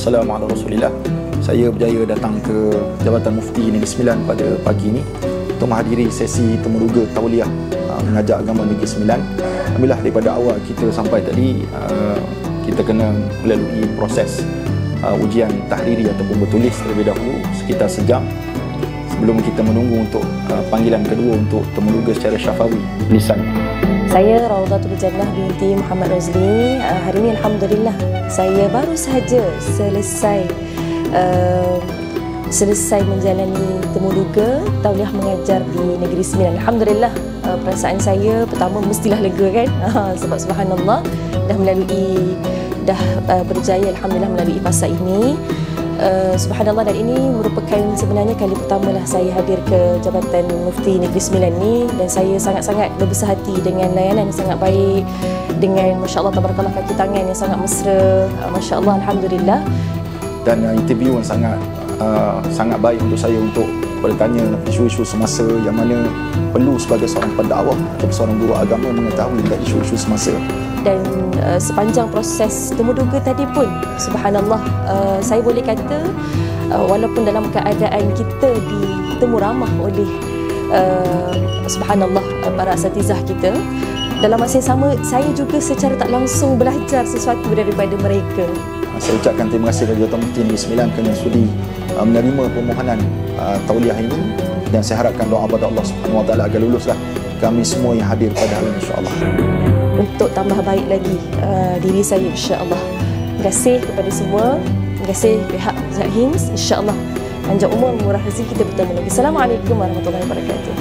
wassalamu ala Rasulillah. Saya berjaya datang ke Jabatan Mufti Negeri Sembilan pada pagi ini untuk menghadiri sesi temuruga tauliah mengajar agama Negeri Sembilan. Alhamdulillah daripada awal kita sampai tadi kita kena melalui proses ujian tahriri ataupun bertulis terlebih dahulu sekitar sejam sebelum kita menunggu untuk panggilan kedua untuk temuruga secara syafawi lisan. Saya Rawdatul Jannah binti Muhammad Rozli. Hari ini alhamdulillah saya baru sahaja selesai menjalani temuruga tauliah mengajar di Negeri Sembilan. Alhamdulillah, perasaan saya pertama mestilah lega kan, sebab subhanallah dah berjaya alhamdulillah melalui fasa ini. Subhanallah, dan ini merupakan sebenarnya kali pertama lah saya hadir ke Jabatan Mufti Negeri Sembilan ni, dan saya sangat-sangat berbesar hati dengan layanan yang sangat baik, dengan masya-Allah tabarakallah kaki tangan yang sangat mesra, masya-Allah alhamdulillah. Dan interview yang sangat baik untuk saya untuk bertanya isu-isu semasa yang mana perlu sebagai seorang pendakwah atau seorang guru agama mengetahui tentang isu-isu semasa. Dan sepanjang proses temuduga tadi pun subhanallah, saya boleh kata walaupun dalam keadaan kita ditemu ramah oleh subhanallah para asatizah kita, dalam masa yang sama saya juga secara tak langsung belajar sesuatu daripada mereka. Saya ucapkan terima kasih kepada Jabatan Mufti Negeri Sembilan kerana sudi menerima permohonan tauliah ini, dan saya harapkan doa pada Allah Subhanahu Wa Taala agar luluslah kami semua yang hadir pada hari ini insya-Allah. Untuk tambah baik lagi diri saya insya-Allah. Terima kasih kepada semua. Terima kasih pihak Zat Hims, insya-Allah panjang umur murah rezeki kita bertemu lagi. Assalamualaikum warahmatullahi wabarakatuh.